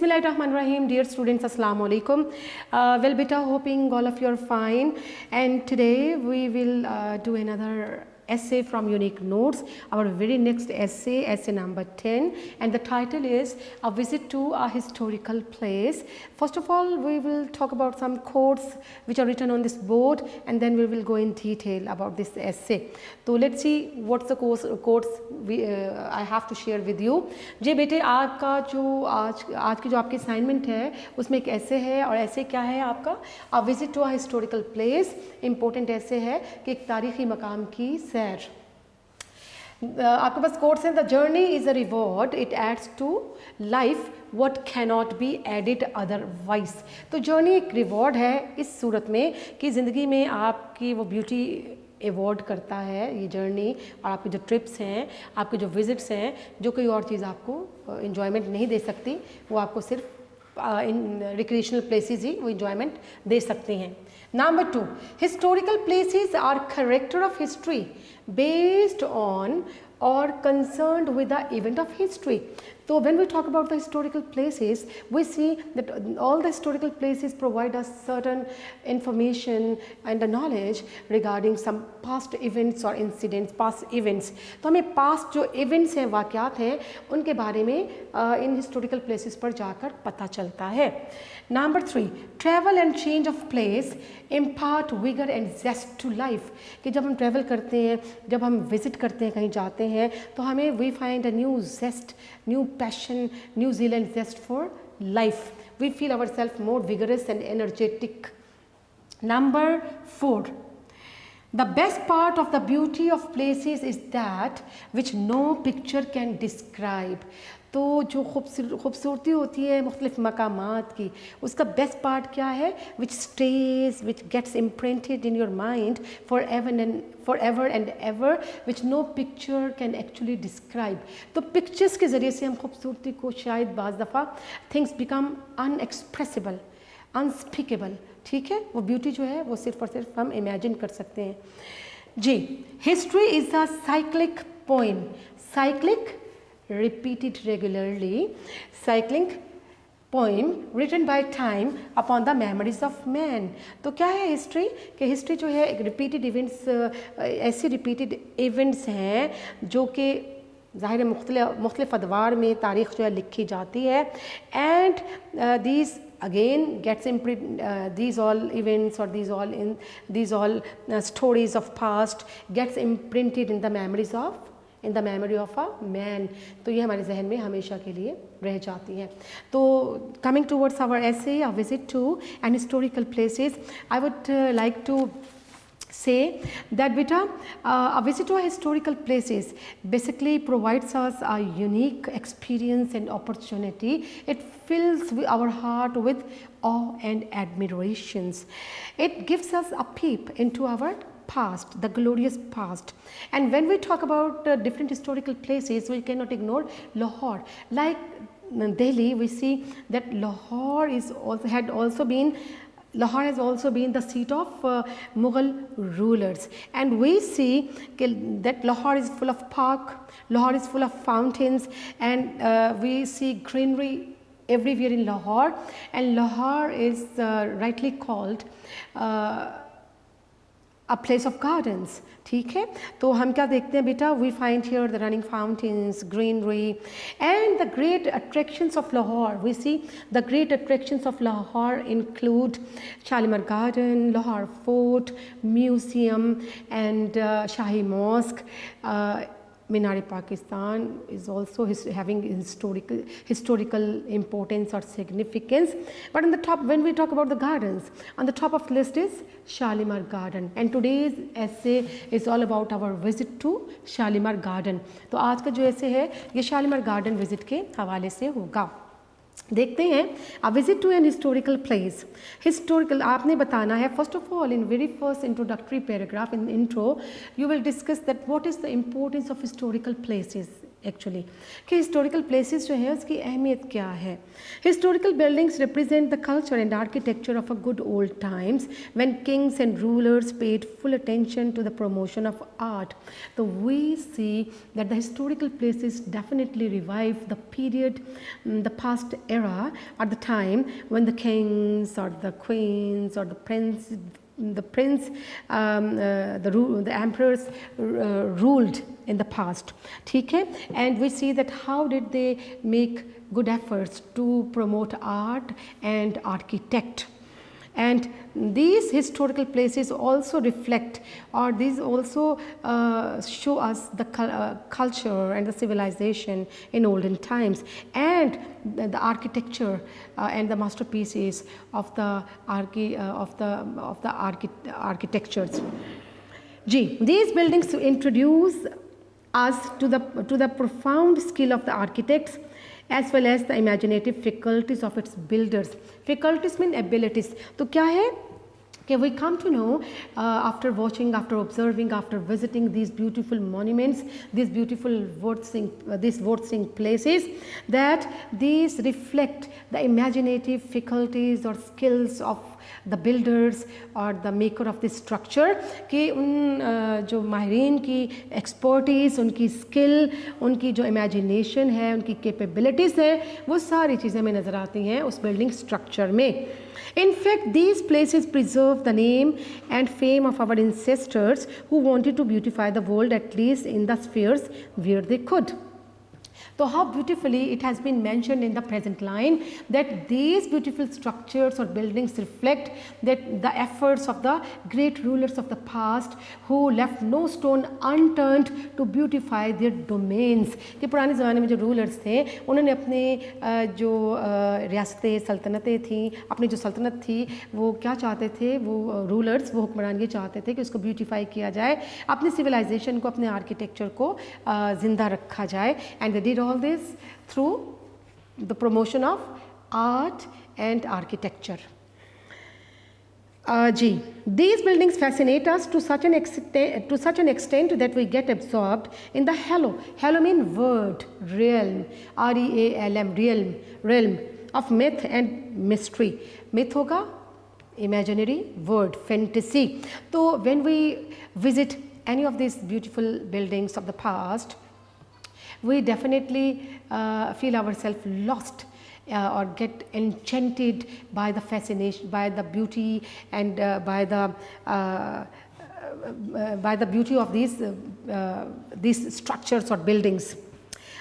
Bismillahirrahmanirrahim. Dear students, Assalamu alaikum. Well, beta, hoping all of you are fine. And today we will do another essay from Unique Notes, our very next essay number 10, and the title is A Visit to a Historical Place. First of all, we will talk about some quotes which are written on this board, and then we will go in detail about this essay. So let's see what's the quotes I have to share with you. जी बेटे, आपका जो आज की जो आपकी assignment है उसमें एक ऐसे है, और ऐसे क्या है आपका A Visit to a Historical Place. Important ऐसे है कि एक तारीखी मकाम की सैर. आपके पास कोट्स हैं. The journey is a reward, it adds to life what cannot be added otherwise. तो जर्नी एक रिवॉर्ड है इस सूरत में कि ज़िंदगी में आपकी वो ब्यूटी अवॉर्ड करता है ये जर्नी, और आपके जो ट्रिप्स हैं, आपके जो विजिट्स हैं, जो कोई और चीज़ आपको इन्जॉयमेंट नहीं दे सकती, वो आपको सिर्फ इन रिक्रिएशनल प्लेसेस ही वो इन्जॉयमेंट दे सकते हैं. Number 2, historical places are character of history based on or concerned with the event of history. So when we talk about the historical places, we see that all the historical places provide us certain information and the knowledge regarding some past events or incidents, past events. तो हमें past जो events हैं, वाक़यात हैं, उनके बारे में इन historical places पर जाकर पता चलता है. Number 3, travel and change of place impart vigor and zest to life. कि जब हम travel करते हैं, जब हम visit करते हैं, कहीं जाते हैं, तो हमें we find a new zest, new passion, New Zealand zest for life. We feel ourselves more vigorous and energetic. Number 4, the best part of the beauty of places is that which no picture can describe. तो जो खूबसूरती होती है मुख्तलिफ़ मकामात की, उसका best part क्या है? Which stage, which gets imprinted in your mind for ever and ever, which no picture can actually describe. तो पिक्चर्स के ज़रिए से हम खूबसूरती को शायद बाज़ दफ़ा थिंग्स बिकम अनएक्सप्रेसिबल, अनस्पीकेबल. ठीक है, वो ब्यूटी जो है वो सिर्फ और सिर्फ हम इमेजिन कर सकते हैं. जी, history is a cyclic poem. Cyclic, repeated regularly, cycling poem written by time upon the memories of man. तो क्या है हिस्ट्री? कि हिस्ट्री जो है एक रिपीटेड इवेंट्स, ऐसी रिपीटेड इवेंट्स हैं जो कि ज़ाहिर मुख्तलिफ़ अदवार में तारीख़ जो है लिखी जाती है. And these again gets these all events or these all stories of past gets imprinted in the memories of in the memory of a man. तो ये हमारे जहन में हमेशा के लिए रह जाती हैं. तो coming towards our essay, A Visit to an Historical Places, I would like to say that beta, a visit to a historical places basically provides us a unique experience and opportunity. It fills our heart with awe and admirations. It gives us a peep into our past, the glorious past. And when we talk about different historical places, we cannot ignore Lahore. Like Delhi, we see that Lahore has also been the seat of Mughal rulers, and we see that Lahore is full of park, Lahore is full of fountains, and we see greenery everywhere in Lahore, and Lahore is rightly called a place of gardens. ठीक है, तो हम क्या देखते हैं बेटा? We find here the running fountains, greenery, and the great attractions of Lahore. We see the great attractions of Lahore include Shalimar Garden, Lahore Fort, Museum, and Shahi Mosque. Minar-e-Pakistan is also having historical importance or significance. But on the top, when we talk about the gardens, on the top of the list is Shalimar Garden. And today's essay is all about our visit to Shalimar Garden. तो आज का जो essay है ये Shalimar Garden visit के हवाले से होगा. देखते हैं. A visit to an historical place. Historical आपने बताना है. First of all, in very first introductory paragraph in the intro, you will discuss that what is the importance of historical places actually कि हिस्टोरिकल प्लेसेस जो हैं उसकी अहमियत क्या है. Historical buildings represent the culture and architecture of a good old times when kings and rulers paid full attention to the promotion of art. तो we see that the historical places definitely revive the period, the past era at the time when the kings और the queens और the emperors ruled in the past. ठीक है, and we see that how did they make good efforts to promote art and architect. And these historical places also reflect, or these also show us the culture and the civilization in olden times, and the architecture and the masterpieces of the architectures. These buildings introduce us to the profound skill of the architects as well as the imaginative faculties of its builders. Faculties mean abilities. तो क्या है कि we come to know after watching, after observing, after visiting these beautiful monuments, these beautiful worth-seeing places, that these reflect the imaginative faculties or skills of the builders or the maker of this structure. कि उन जो माहिरीन की expertise, उनकी skill, उनकी जो imagination है, उनकी capabilities है, वो सारी चीज़ें हमें नज़र आती हैं उस बिल्डिंग स्ट्रक्चर में. In fact, these places preserve the name and fame of our ancestors who wanted to beautify the world, at least in the spheres where they could. So how beautifully it has been mentioned in the present line that these beautiful structures or buildings reflect that the efforts of the great rulers of the past who left no stone unturned to beautify their domains. कि पुराने ज़माने में जो rulers थे उन्होंने अपने जो रियासतें सल्तनतें थीं, अपनी जो सल्तनत थी वो क्या चाहते थे, वो रूलर्स, वो हुक्मरान ये चाहते थे कि उसको ब्यूटीफाई किया जाए, अपनी सिविलाइजेशन को, अपने आर्किटेक्चर को ज़िंदा रखा जाए. And they did all this through the promotion of art and architecture. These buildings fascinate us to such an extent that we get absorbed in the halo mean word, realm, R-E-A-L-M, realm of myth and mystery. Myth होगा imaginary, word, fantasy. So when we visit any of these beautiful buildings of the past, we definitely feel ourselves lost or get enchanted by the fascination, by the beauty, and by the beauty of these structures or buildings.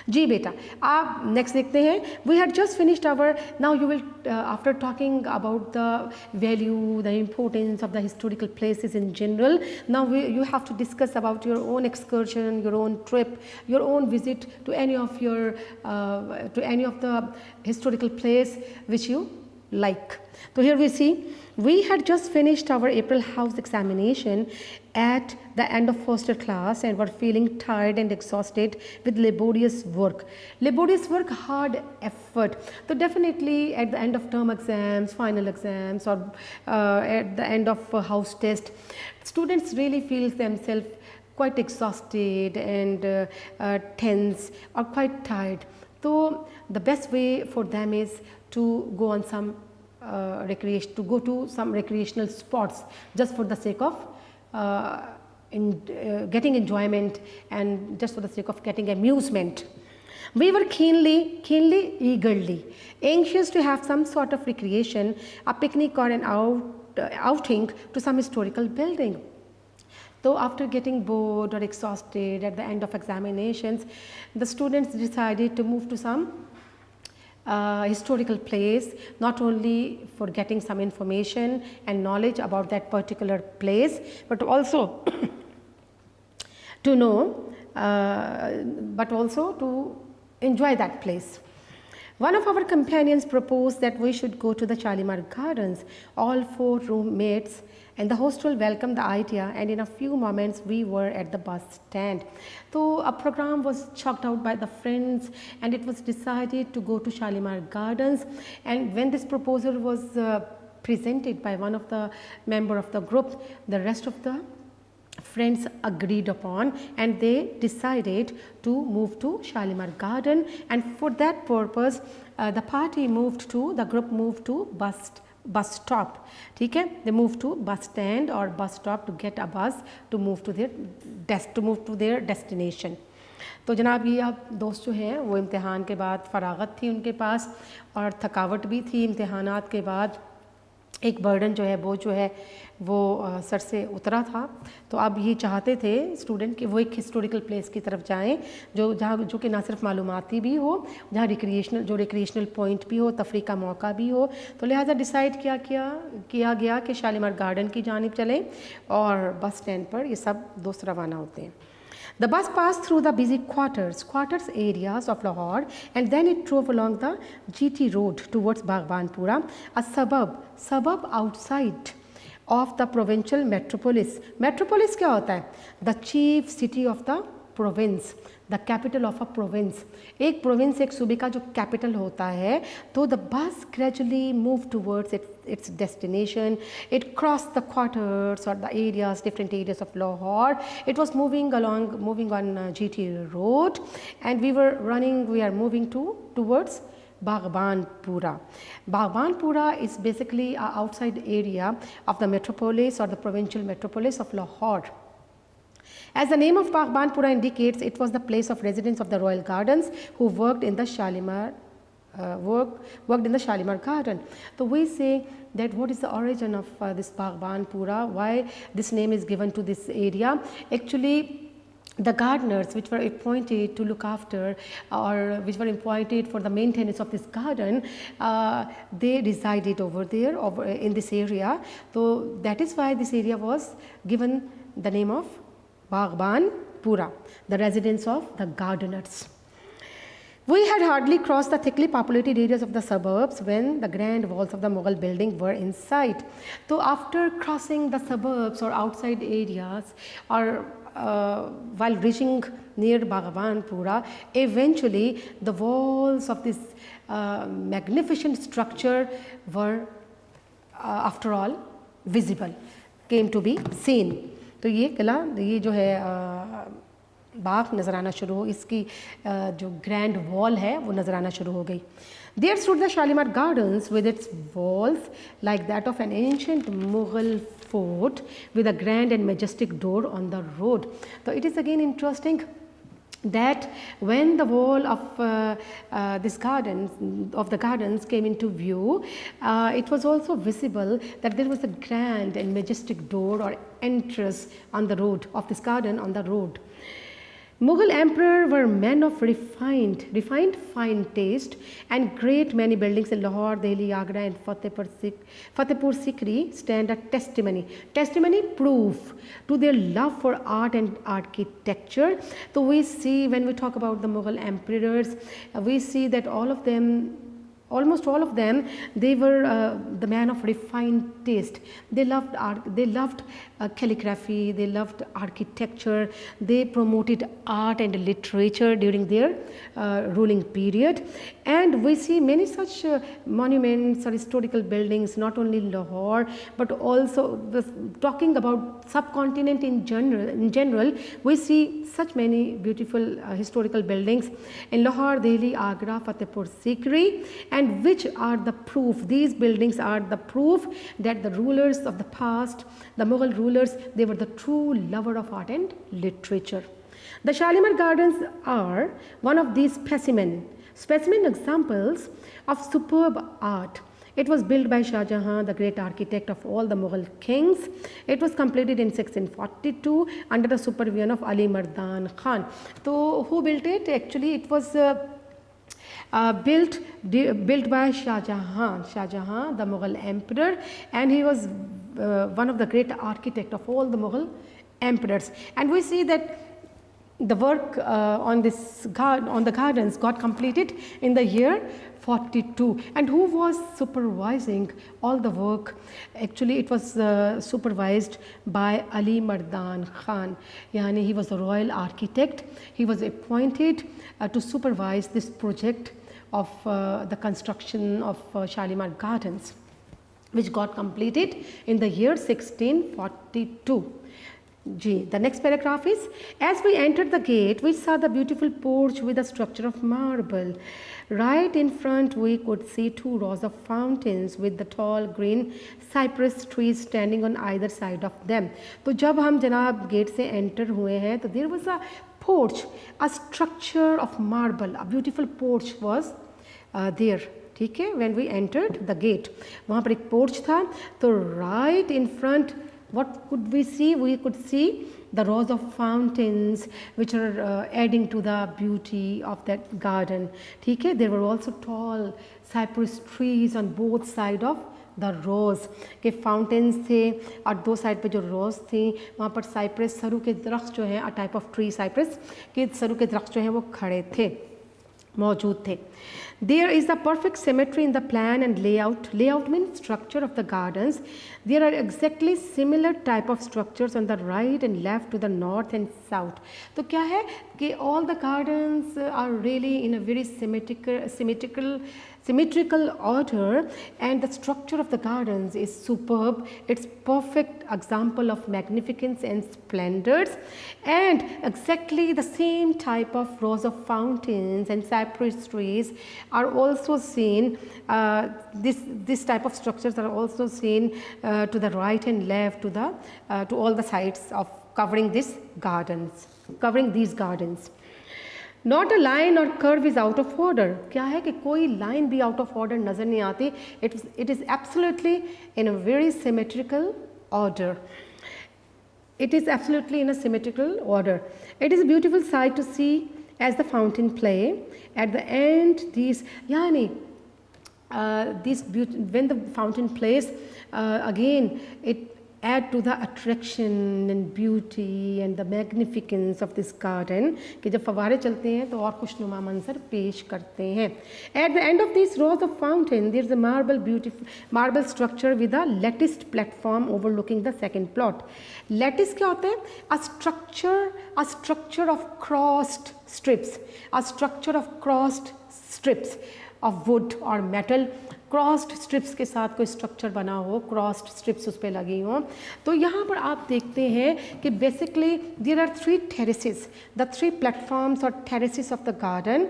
जी बेटा, आप next देखते हैं. We had just finished our, now you will after talking about the value, the importance of the historical places in general, now you have to discuss about your own excursion, your own trip, your own visit to any of the historical place which you like. So here we see we had just finished our April house examination at the end of first year class and were feeling tired and exhausted with laborious work, hard effort. So definitely at the end of term exams, final exams, or at the end of house test, students really feel themselves quite exhausted and tense or quite tired. So the best way for them is to go on some go to some recreational spots just for the sake of getting enjoyment and just for the sake of getting amusement. We were eagerly anxious to have some sort of recreation, a picnic or an outing to some historical building. So after getting bored or exhausted at the end of examinations, the students decided to move to some historical place, not only for getting some information and knowledge about that particular place, but also to know, but also to enjoy that place. One of our companions proposed that we should go to the Shalimar Gardens. All 4 roommates and the hostel welcomed the idea, and in a few moments we were at the bus stand. So a program was chalked out by the friends and it was decided to go to Shalimar Gardens. And when this proposal was presented by one of the member of the group, the rest of the friends agreed upon, and they decided to move to Shalimar Garden, and for that purpose the group moved to bus stop. ठीक है, they moved to bus stand or bus stop to get a bus to move to their destination. तो जनाब ये आप दोस्त जो हैं वो इम्तिहान के बाद फ़रागत थी उनके पास और थकावट भी थी, इम्तिहानात के बाद एक बर्डन जो है वो सर से उतरा था। तो अब ये चाहते थे स्टूडेंट कि वो एक हिस्टोरिकल प्लेस की तरफ जाएं जो कि ना सिर्फ मालूमाती भी हो, जहाँ रिक्रिएशनल पॉइंट भी हो, तफरी का मौका भी हो। तो लिहाजा डिसाइड किया गया कि शालीमार गार्डन की जानिब चलें और बस स्टैंड पर ये सब दोस्त रवाना होते हैं। The bus passed through the busy quarters areas of Lahore, and then it drove along the GT road towards Baghbanpura, a suburb outside of the provincial metropolis. Metropolis क्या होता है? The chief city of the province, the capital of a province. एक province एक सूबे का जो capital होता है, तो the bus gradually moved towards its destination. It crossed the quarters or the areas, different areas of Lahore. It was moving on GT road, and we are moving towards Baghbanpura. Baghbanpura is basically an outside area of the metropolis or the provincial metropolis of Lahore. As the name of Baghbanpura indicates, it was the place of residence of the royal gardens who worked in the Shalimar Garden. So we say that what is the origin of this Baghbanpura, why this name is given to this area. Actually, the gardeners which were appointed to look after or which were appointed for the maintenance of this garden, they resided over in this area. So that is why this area was given the name of Baghbanpura, the residence of the gardeners. We had hardly crossed the thickly populated areas of the suburbs when the grand walls of the Mughal building were in sight. So after crossing the suburbs or outside areas or while reaching near Baghbanpura, eventually the walls of this magnificent structure were after all visible, came to be seen. तो ये किला, ये जो है बाग नज़र आना शुरू हो, इसकी जो ग्रैंड वॉल है वो नज़र आना शुरू हो गई. There stood the Shalimar Gardens with its walls like that of an ancient Mughal fort with a grand and majestic door on the road. So it is again interesting that when the wall of the gardens came into view, it was also visible that there was a grand and majestic door or entrance on the road of this garden on the road. Mughal emperor were men of refined fine taste, and great many buildings in Lahore, Delhi, Agra and Fatehpur Sikri stand a testimony proof to their love for art and architecture. So we see, when we talk about the Mughal emperors, we see that almost all of them, they were the man of refined taste. They loved art, they loved calligraphy, they loved architecture, they promoted art and literature during their ruling period. And we see many such monuments or historical buildings, not only in Lahore, but also talking about subcontinent in general, we see such many beautiful historical buildings in Lahore, Delhi, Agra, Fatehpur Sikri, and which are the proof, these buildings are the proof that the rulers of the past, the Mughal rulers, they were the true lover of art and literature. The Shalimar Gardens are one of these specimen examples of superb art. It was built by Shah Jahan, the great architect of all the Mughal kings. It was completed in 1642 under the supervision of Ali Mardan Khan. So who built it? Actually, it was built by Shah Jahan, the Mughal emperor, and he was one of the great architect of all the Mughal emperors. And we see that the work on the gardens got completed in the year 42. And who was supervising all the work? Actually, it was supervised by Ali Mardan Khan. Yani he was the royal architect. He was appointed to supervise this project of the construction of Shalimar Gardens, which got completed in the year 1642. G. The next paragraph is, as we entered the gate, we saw the beautiful porch with a structure of marble. Right in front, we could see 2 rows of fountains with the tall green cypress trees standing on either side of them. तो जब हम जनाब gate से enter हुए हैं तो there was a porch, a structure of marble, a beautiful porch was there. ठीक है, when we entered the gate, वहाँ पर एक porch था. तो right in front, what could we see? We could see the rows of fountains which are adding to the beauty of that garden. ठीक है, there were also tall cypress trees on both sides of the rows के fountains थे और 2 side पे जो rows थी वहाँ पर cypress सरू के दरख्त जो हैं, a type of tree cypress के सरू के दरख्त जो हैं वो खड़े थे, मौजूद थे. There is the perfect symmetry in the plan and layout. Layout means structure of the gardens. There are exactly similar type of structures on the right and left to the north and south. तो क्या है कि all the gardens are really in a very symmetrical order, and the structure of the gardens is superb. It's perfect example of magnificence and splendors, and exactly the same type of rows of fountains and cypress trees are also seen. This type of structures are also seen to the right and left to all the sides of covering these gardens. Not a line or curve is out of order. क्या है कि कोई line भी out of order नज़र नहीं आती. It is absolutely in a very symmetrical order. It is absolutely in a symmetrical order. It is a beautiful sight to see as the fountain play. At the end, when the fountain plays, again it add to the attraction and beauty and the magnificence of this garden कि जब फवारे चलते हैं तो और खुशनुमा मंजर पेश करते हैं. At the end of these rows of fountain, there is a marble structure with a latticed platform overlooking the second plot. Lattice क्या होता है? A structure of crossed strips, of wood or metal. Crossed strips के साथ कोई structure बना हो, crossed strips उस पर लगी हो. तो यहाँ पर आप देखते हैं कि basically there are 3 terraces, the 3 platforms और टेरेसेस ऑफ द गार्डन.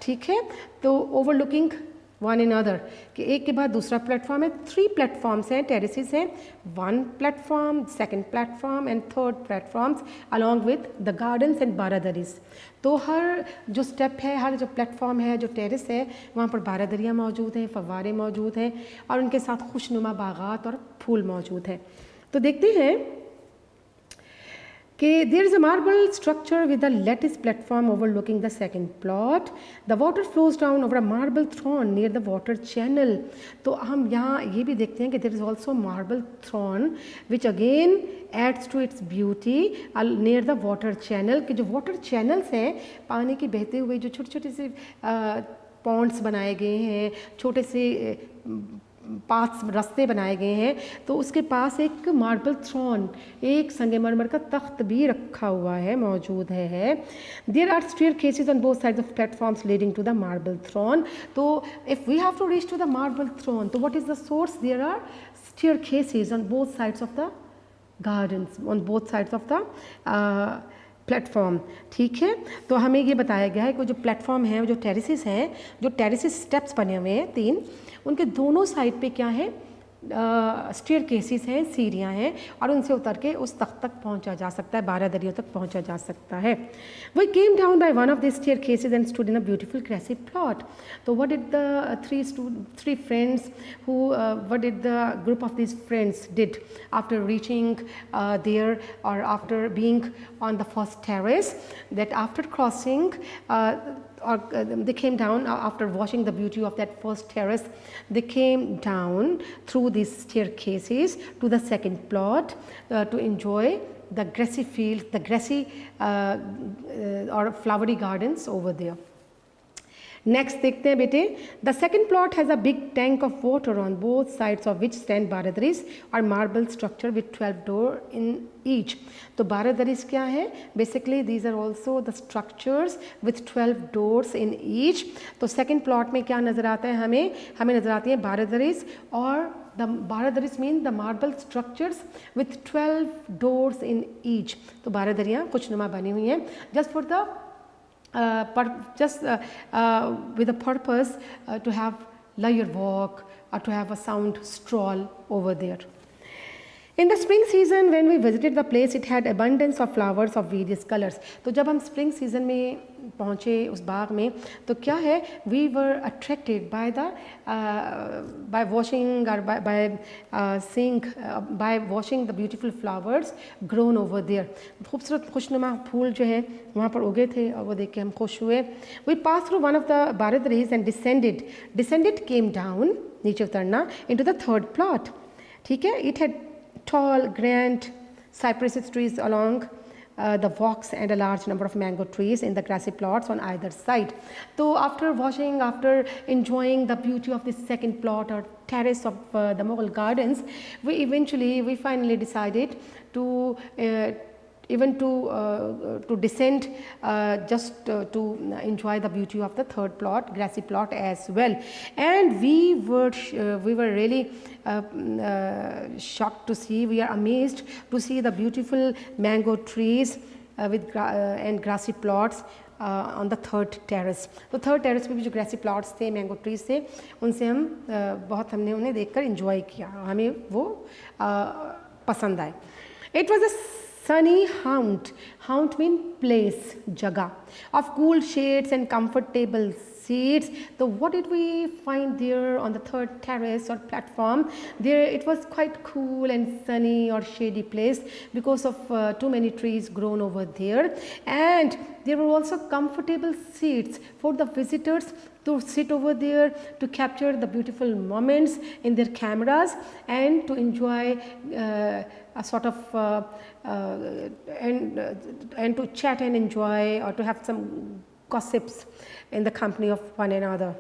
ठीक है, तो ओवरलुकिंग वन इन अदर कि एक के बाद दूसरा प्लेटफॉर्म है. 3 प्लेटफॉर्म्स हैं, टेरेसेस हैं. 1 platform, 2nd platform and 3rd platforms along with the gardens and baradaris. तो हर जो स्टेप है, हर जो प्लेटफॉर्म है, जो टेरेस है, वहाँ पर बारादरियाँ मौजूद हैं, फव्वारे मौजूद हैं और उनके साथ खुशनुमा बागात और फूल मौजूद हैं. तो देखते हैं कि there is a marble structure with a lattice platform overlooking the second plot. The water flows down over a marble throne near the water channel. तो हम यहाँ ये भी देखते हैं कि there is also marble throne which again adds to its beauty near the water channel. कि जो water channels हैं, पानी की बहते हुए जो छोटे-छोटे से ponds बनाए गए हैं, छोटे से पाथ्स, रास्ते बनाए गए हैं, तो उसके पास एक मार्बल थ्रोन, एक संगमरमर का तख्त भी रखा हुआ है, मौजूद है. There are staircases on both sides of platforms leading to the marble throne. तो if we have to reach to the marble throne, तो what is the source? There are staircases on both sides of the gardens, on both sides of the platform. ठीक है, तो हमें ये बताया गया है कि जो प्लेटफॉर्म है, जो टेरेसेस हैं, जो टेरेसेस स्टेप्स बने हुए हैं 3, उनके दोनों साइड पे क्या है, स्टेयरकेसेस हैं, सीढ़ियाँ हैं और उनसे उतर के उस तख्त तक पहुँचा जा सकता है, बारादरियों तक पहुँचा जा सकता है. We came down by one of these staircases and stood in a beautiful grassy plot. So what did the three friends what did the group of these friends did after reaching there, or after being on the first terrace, that after crossing they came down after watching the beauty of that first terrace. They came down through these staircases to the second plot to enjoy the grassy fields, the grassy or flowery gardens over there. Next देखते हैं बेटे. The second plot has a big tank of water on both sides of which stand baradaris और marble structure with 12 door in each. तो बारादरीज क्या है? Basically these are also the structures with 12 doors in each. तो second plot में क्या नज़र आता है हमें नज़र आती है बारादरीज और the baradaris mean the marble structures with 12 doors in each. तो बारादरियाँ कुछ नुमा बनी हुई हैं just for the with the purpose to have leisure walk or to have a sound stroll over there. In the spring season when we visited the place, it had abundance of flowers of various colors. तो जब हम spring season में पहुँचे उस बाग में तो क्या है, we were attracted by the by watching or seeing by watching the beautiful flowers grown over there. खूबसूरत खुशनुमा फूल जो है वहाँ पर उगे थे और वो देख के हम खुश हुए. We passed through one of the baradaris and descended came down, नीचे उतरना, into the third plot. ठीक है, it had tall, grand cypress trees along the walks and a large number of mango trees in the grassy plots on either side. So after watching, after enjoying the beauty of this second plot or terrace of the Mughal gardens, we finally decided to descend just to enjoy the beauty of the third plot, grassy plot as well. And we were really shocked to see, we are amazed to see the beautiful mango trees and grassy plots on the third terrace. तो third terrace पे भी जो grassy plots थे, mango trees थे, उनसे हमने उन्हें देखकर enjoy किया, हमें वो पसंद आए. It was a sunny haunt mean place, jagah of cool shades and comfortable seats. So what did we find there on the third terrace or platform? There it was quite cool and sunny or shady place because of too many trees grown over there, and there were also comfortable seats for the visitors to sit over there to capture the beautiful moments in their cameras and to enjoy a sort of and to chat and enjoy or to have some gossips in the company of one another.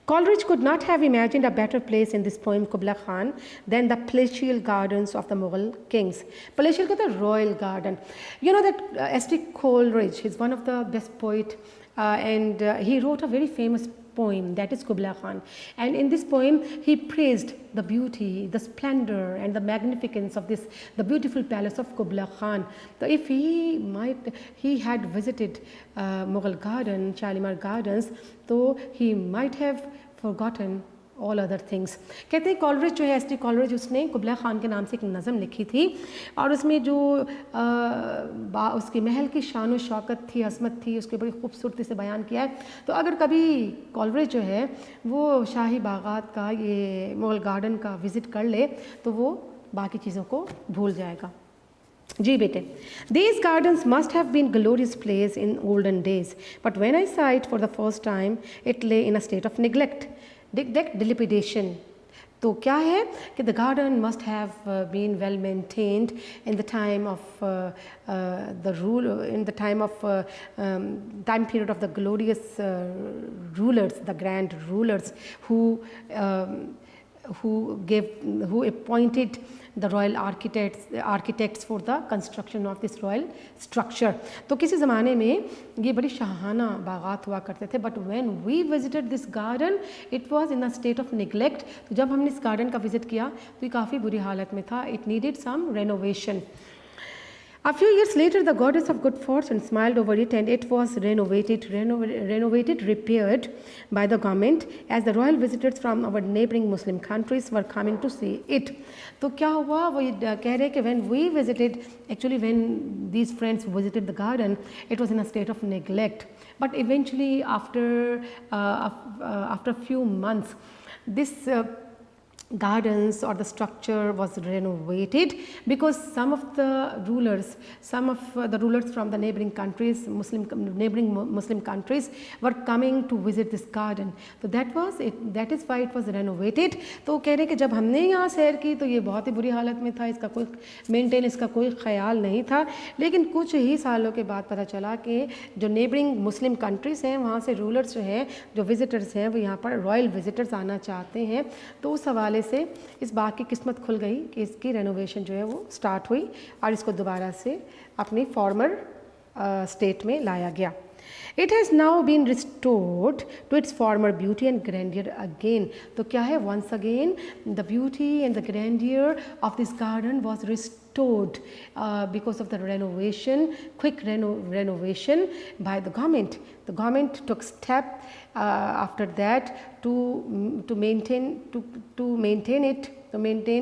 Coleridge could not have imagined a better place in this poem Kubla Khan than the palatial gardens of the Mughal kings. Palatial ka the royal garden. You know that S.T. Coleridge is one of the best poet and he wrote a very famous poem, that is Kubla Khan, and in this poem he praised the beauty, the splendor and the magnificence of the beautiful palace of Kubla Khan. So if he had visited Mughal garden, Shalimar gardens, so he might have forgotten all other things. कहते हैं Coleridge जो है, S T Coleridge, उसने कुबला खान के नाम से एक नज़म लिखी थी और उसमें जो उसके महल की शान व शौकत थी, असमत थी, उसके बड़ी खूबसूरती से बयान किया है. तो अगर कभी कॉलरिज जो है वो शाही बागात का, ये मुगल गार्डन का विज़िट कर ले तो वो बाकी चीज़ों को भूल जाएगा. जी बेटे, these gardens must have been glorious place in olden days, but when I saw it for the first time, it lay in a state of neglect, dilapidation. तो क्या है कि the garden must have been well maintained in the time of the rule, in the time of time period of the glorious rulers, the grand rulers who appointed the royal architects for the construction of this royal structure. तो किसी ज़माने में ये बड़ी शाहाना बागात हुआ करते थे, but when we visited this garden it was in a state of neglect. तो जब हमने इस garden का visit किया तो ये काफ़ी बुरी हालत में था. It needed some renovation. A few years later, the goddess of good fortune smiled over it and it was renovated, repaired by the government as the royal visitors from our neighboring Muslim countries were coming to see it. तो क्या हुआ, वो कह रहे कि when we visited, actually when these friends visited the garden, it was in a state of neglect. But eventually after a few months, this gardens or the structure was renovated because some of the rulers from the neighboring countries, neighboring Muslim countries were coming to visit this garden. So that is why it was renovated. तो कह रहे कि जब हमने यहाँ सैर की तो ये बहुत ही बुरी हालत में था, इसका कोई मेंटेनेंस का कोई ख्याल नहीं था. लेकिन कुछ ही सालों के बाद पता चला कि जो नेबरिंग मुस्लिम कंट्रीज़ हैं वहाँ से रूलर्स जो हैं, जो विजिटर्स हैं, वो यहाँ पर रॉयल विजिटर्स आना चाहते हैं. तो उस हवाले से इस बाग की किस्मत खुल गई कि इसकी रेनोवेशन जो है वो स्टार्ट हुई और इसको दोबारा से अपनी फॉर्मर स्टेट में लाया गया. It has now been restored to its former beauty and grandeur again. तो क्या है, once again the beauty and the grandeur of this garden was restored because of the renovation, quick renovation by the government. The government took step after that to maintain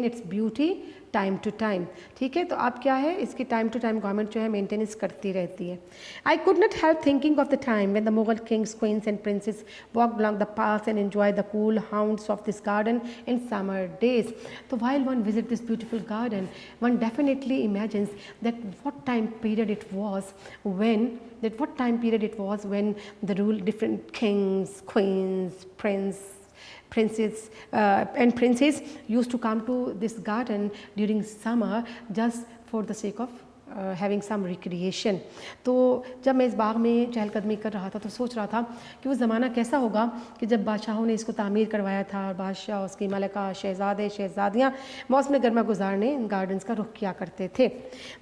its beauty time to time. ठीक है, तो अब क्या है, इसकी time to time government जो है maintenance करती रहती है। I could not help thinking of the time when the Mughal Kings, queen's and princess walk along the paths and enjoy the cool haunts of this garden in summer days. So while one visits this beautiful garden, one definitely imagines that what time period it was when the different kings, queens, princes and princess used to come to this garden during summer just for the sake of having some recreation. तो जब मैं इस बाग में चहलकदमी कर रहा था तो सोच रहा था कि वो ज़माना कैसा होगा कि जब बादशाहों ने इसको तामीर करवाया था और बादशाह, उसकी मलिका, शहज़ादे, शहज़ादियाँ मौसम गर्मा गुजारने इन गार्डन्स का रुख किया करते थे।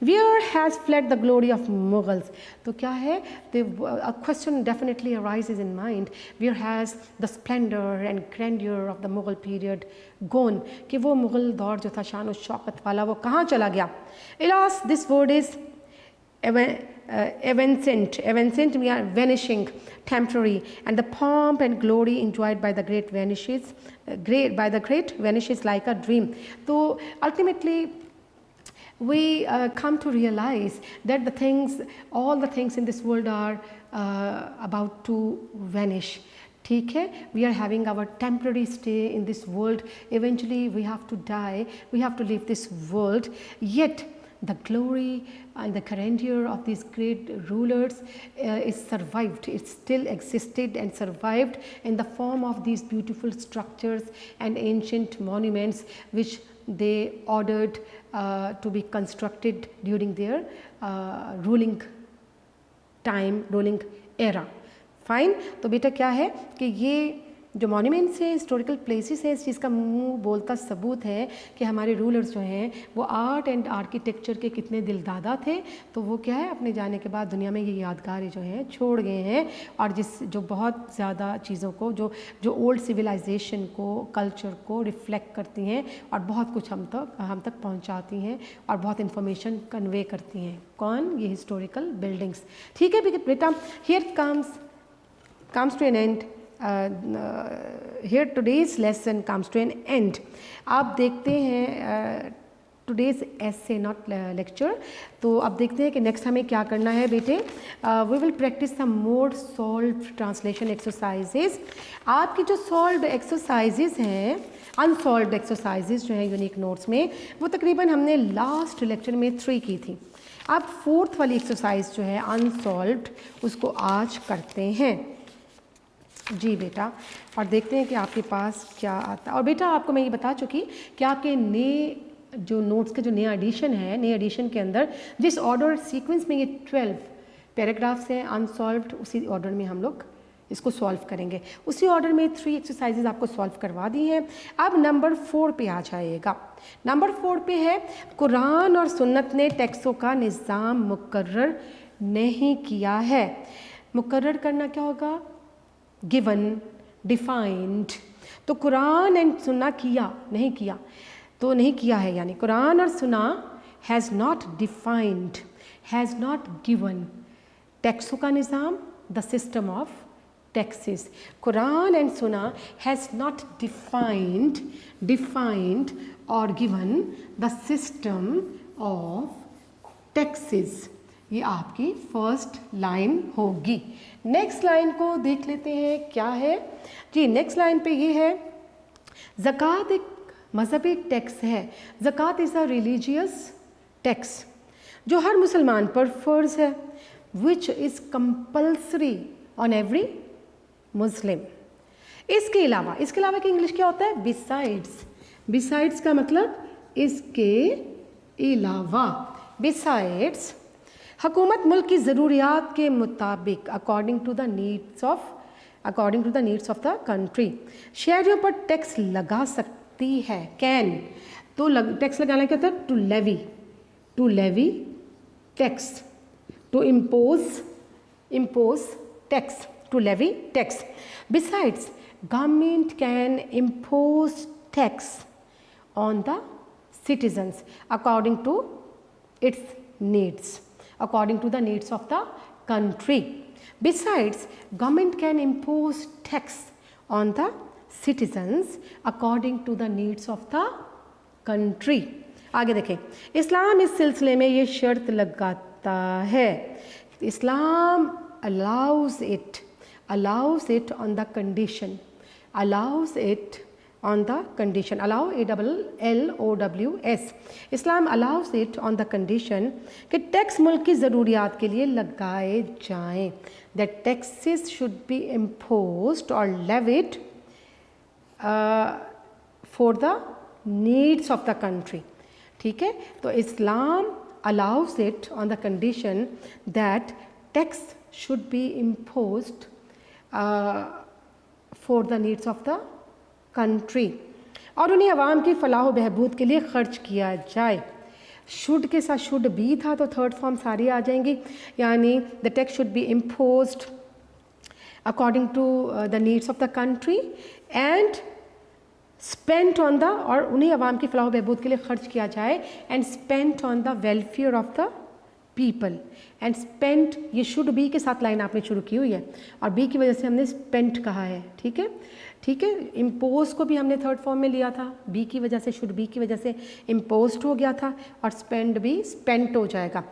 Where has fled the glory of Mughals. तो क्या है, a question definitely arises in mind, where has the splendour and grandeur of the Mughal period gone, कि वो मुगल दौर जो था शान और शौकत वाला, वो कहाँ चला गया। Alas, this word is evanescent, means vanishing, temporary, and the pomp and glory enjoyed by the great vanishes like a dream. So ultimately we come to realize that all the things in this world are about to vanish. ठीक है, we are having our temporary stay in this world. Eventually we have to die, we have to leave this world. Yet the glory and the grandeur of these great rulers is survived. It still existed and survived in the form of these beautiful structures and ancient monuments which they ordered to be constructed during their ruling era. Fine. तो बेटा क्या है कि ये जो monuments हैं, historical places हैं, इस चीज़ का मुंह बोलता सबूत है कि हमारे रूलर्स जो हैं वो आर्ट एंड आर्किटेक्चर के कितने दिलदादा थे। तो वो क्या है, अपने जाने के बाद दुनिया में ये यादगारें जो हैं छोड़ गए हैं, और जो बहुत ज़्यादा चीज़ों को जो ओल्ड सिविलाइजेशन को, कल्चर को रिफ्लेक्ट करती हैं और बहुत कुछ हम तक पहुँचाती हैं और बहुत इन्फॉर्मेशन कन्वे करती हैं। कौन? ये हिस्टोरिकल बिल्डिंग्स। ठीक है बेटा, here comes to an end. Here today's lesson comes to an end. आप देखते हैं today's essay not lecture। तो अब देखते हैं कि नेक्स्ट हमें क्या करना है बेटे। We will practice some more solved translation exercises. आपकी जो सॉल्व्ड एक्सरसाइजेज हैं, अनसॉल्व्ड एक्सरसाइजेज जो हैं यूनिक नोट्स में, वो तकरीबन हमने लास्ट लेक्चर में 3 की थी। अब 4th वाली एक्सरसाइज जो है अनसॉल्व्ड, उसको आज करते हैं जी बेटा, और देखते हैं कि आपके पास क्या आता है। और बेटा आपको मैं ये बता चुकी कि आपके नए जो नोट्स के जो नया एडिशन है, नए एडिशन के अंदर जिस ऑर्डर सीक्वेंस में ये 12 पैराग्राफ्स हैं अनसॉल्व्ड, उसी ऑर्डर में हम लोग इसको सॉल्व करेंगे। उसी ऑर्डर में 3 एक्सरसाइजेज आपको सॉल्व करवा दी हैं। अब नंबर 4 पे आ जाइएगा। नंबर 4 पे है, कुरान और सुन्नत ने टैक्सों का निज़ाम मुकर्रर नहीं किया है। मुकर्रर करना क्या होगा? Given, defined. तो कुरान एंड सुन्ना किया, नहीं किया, तो नहीं किया है, यानी कुरान और Sunnah has not defined, has not given टैक्सों का निज़ाम, the system of taxes. Quran and Sunnah has not defined और given the system of taxes. ये आपकी फर्स्ट लाइन होगी। नेक्स्ट लाइन को देख लेते हैं क्या है जी। नेक्स्ट लाइन पे ये है, ज़कात एक मजहबी टैक्स है। ज़कात इज़ अ रिलीजियस टैक्स जो हर मुसलमान पर फ़र्ज़ है, which is compulsory on every Muslim. इसके अलावा की इंग्लिश क्या होता है? बिसाइड्स। बिसाइड्स का मतलब इसके अलावा, बिसाइड्स हुकूमत मुल्क की ज़रूरियात के मुताबिक according to the needs of the country शहरियों पर टैक्स लगा सकती है। कैन, तो टैक्स लगाना क्या होता है? To levy tax, to impose tax, to levy tax. Besides, government can impose tax on the citizens according to its needs, according to the needs of the country. Besides, government can impose tax on the citizens according to the needs of the country. आगे देखें, इस्लाम इस सिलसिले में ये शर्त लगाता है, इस्लाम allows it on the condition, allows it on the condition, allow ALLOWS, Islam allows it on the condition कि टैक्स मुल्क की ज़रूरियात के लिए लगाए जाएं, that taxes should be imposed or levied for the needs of the country. ठीक है, तो इस्लाम allows it on the condition that tax should be imposed for the needs of the country, और उन्हें अवाम की फलाह व बहबूद के लिए खर्च किया जाए. शुड के साथ शुड बी था तो थर्ड फॉर्म सारी आ जाएंगी, यानी the tax should be imposed according to the needs of the country and spent on the, और उन्हें अवाम की फलाह व बहबूद के लिए खर्च किया जाए, and spent on the welfare of the people. And spent, ये शुड बी के साथ लाइन आपने शुरू की हुई है और बी की वजह से हमने स्पेंट कहा है. ठीक है, ठीक है. इम्पोज को भी हमने थर्ड फॉर्म में लिया था, बी की वजह से, शुड बी की वजह से इम्पोज्ड हो गया था, और स्पेंड भी स्पेंट हो जाएगा.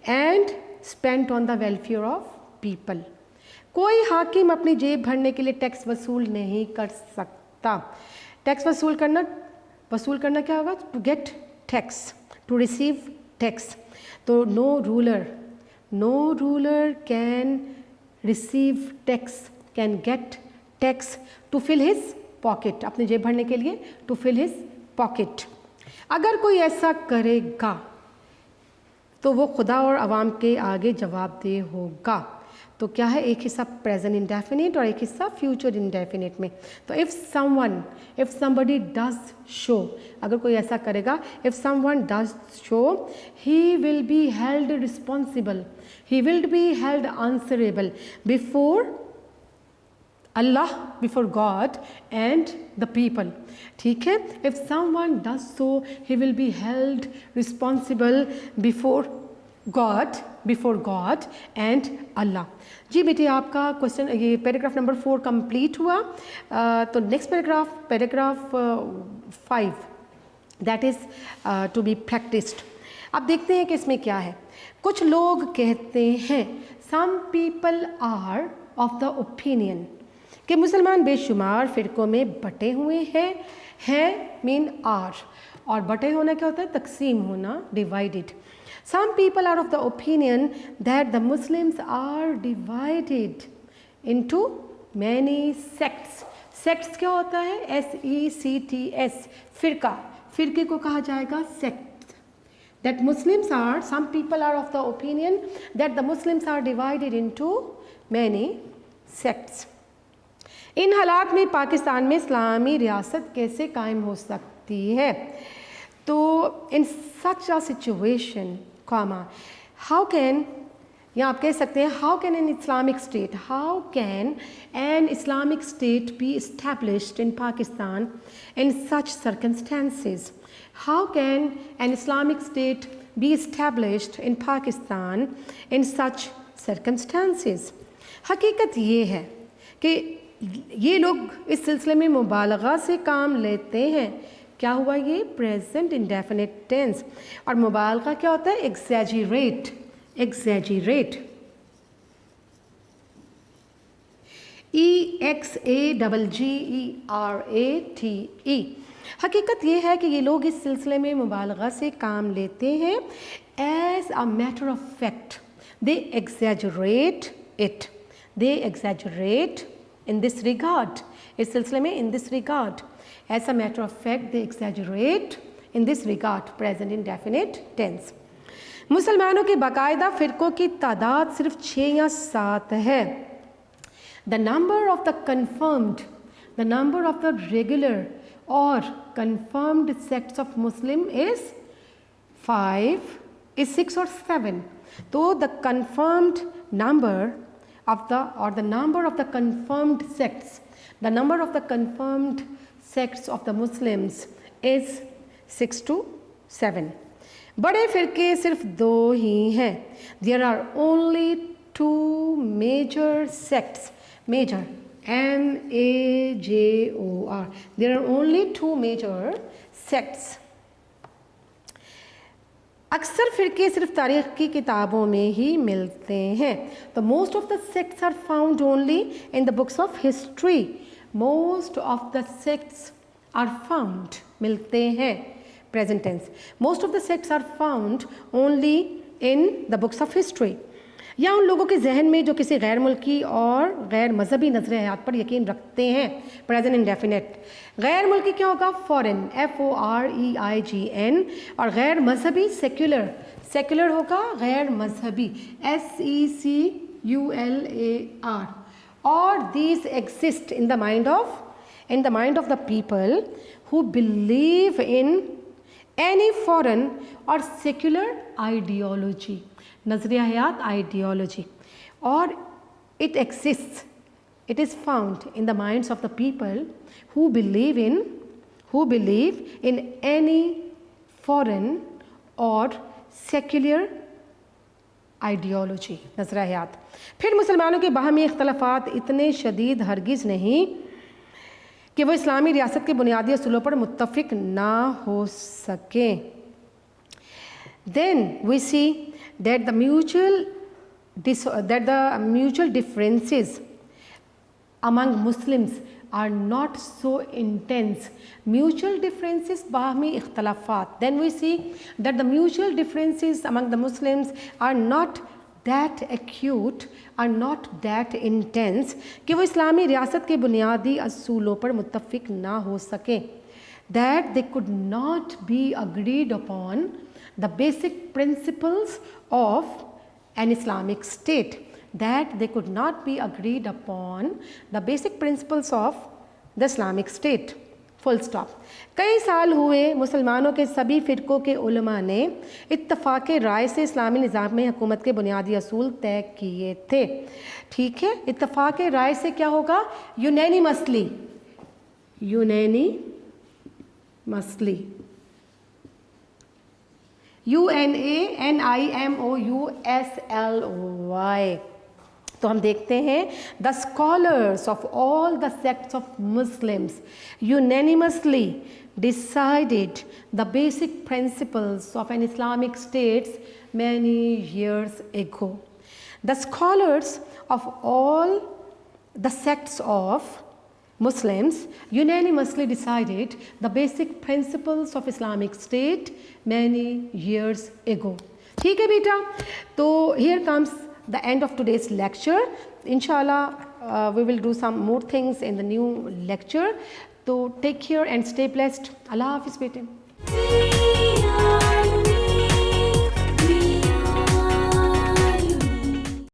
And spent on the welfare of people. कोई हाकिम अपनी जेब भरने के लिए टैक्स वसूल नहीं कर सकता. टैक्स वसूल करना क्या होगा? To get tax, to receive tax. तो no ruler can receive tax, can get tax to fill his pocket, अपनी जेब भरने के लिए, टू फिल हिज पॉकेट. अगर कोई ऐसा करेगा तो वो खुदा और अवाम के आगे जवाबदेह होगा. तो क्या है, एक हिस्सा प्रेजेंट इंडेफिनिट और एक हिस्सा फ्यूचर इंडेफिनिट में. तो इफ समबडी डज शो, अगर कोई ऐसा करेगा, if someone does show, he will be held responsible, he will be held answerable before Allah, before God and the people. ठीक है, if someone does so, he will be held responsible before God and Allah. जी बेटी, आपका question, ये paragraph number 4 complete हुआ. तो next paragraph 5, that is to be practised. अब देखते हैं कि इसमें क्या है. कुछ लोग कहते हैं, some people are of the opinion, कि मुसलमान बेशुमार फ़िरक़ों में बटे हुए हैं मीन आर, और बटे होना क्या होता है? तकसीम होना, divided. Some people are of the opinion that the Muslims are divided into many sects. Sects क्या होता है? SECTS, फ़िरके को कहा जाएगा sect. That Muslims are, some people are of the opinion that the Muslims are divided into many sects. इन हालात में पाकिस्तान में इस्लामी रियासत कैसे कायम हो सकती है? तो इन सच अ सिचुएशन, हाउ कैन, या आप कह सकते हैं how can an Islamic state B established in Pakistan in such circumstances. How can an Islamic state B established in Pakistan in such circumstances. हकीकत ये है कि ये लोग इस सिलसिले में मुबालगा से काम लेते हैं. क्या हुआ? ये प्रेजेंट इंडेफिनिट टेंस. और मुबालगा क्या होता है? एग्जैजरेट. EXAGGERATE. हकीकत ये है कि ये लोग इस सिलसिले में मुबालगा से काम लेते हैं. As a matter of fact they exaggerate it, in this regard, इस सिलसिले में in this regard, as a matter of fact they exaggerate in this regard, present indefinite tense. मुसलमानों के बाकायदा फ़िरक़ों की तादाद सिर्फ 6 या 7 है. The number of the regular or confirmed sects of Muslim is 5, is 6 or 7. तो the confirmed number of the number of the confirmed sects, the number of the confirmed sects of the Muslims is 6 to 7. बड़े फ़िरके सिर्फ 2 ही हैं. There are only 2 major sects, major MAJOR. There are only 2 major sects. अक्सर फ़िरके सिर्फ तारीख़ की किताबों में ही मिलते हैं. तो most of the sects are found only in the books of history. Most of the sects are found, मिलते हैं, present tense. Most of the sects are found only in the books of history. या उन लोगों के जहन में जो किसी गैर मुल्की और गैर मजहबी नजर हयात पर यकीन रखते हैं. Present indefinite. गैर मुल्की क्या होगा? Foreign, FOREIGN. और गैर मजहबी सेक्युलर. सेक्युलर होगा गैर मजहबी, SECULAR. और these exist in the mind of the people who believe in any foreign or secular ideology, नज़रिया हयात, ideology. और it exists, it is found in the minds of the people who believe in any foreign or secular ideology, नज़रिया हयात. फिर मुसलमानों के बाहमी इख्तलाफात इतने शदीद हरगिज़ नहीं कि वो इस्लामी रियासत के बुनियादी असूलों पर मुत्तफ़िक ना हो सकें. Then we see that the mutual differences among Muslims are not so intense. Mutual differences, बाहमी इख्तलाफात. Then we see that the mutual differences among the Muslims are not that acute, are not that intense कि वो इस्लामी रियासत के बुनियादी असूलों पर मुत्तफ़िक ना हो सकें. That they could not be agreed upon the basic principles of an Islamic state. That they could not be agreed upon the basic principles of the Islamic state. Full stop. कई साल हुए मुसलमानों के सभी फ़िरक़ों के उलमा ने इत्तफ़ाक़ राय से इस्लामी निज़ाम में हुकूमत के बुनियादी असूल तय किए थे. ठीक है, इत्तफ़ाक़ राय से क्या होगा? Unanimously, UNANIMOUSLY. तो हम देखते हैं the scholars of all the sects of Muslims unanimously decided the basic principles of an Islamic state many years ago. The scholars of all the sects of Muslims unanimously decided the basic principles of Islamic state many years ago. ठीक है बेटा, तो here comes the end of today's lecture. Inshallah, we will do some more things in the new lecture. So take care and stay blessed. Allah Hafiz bete.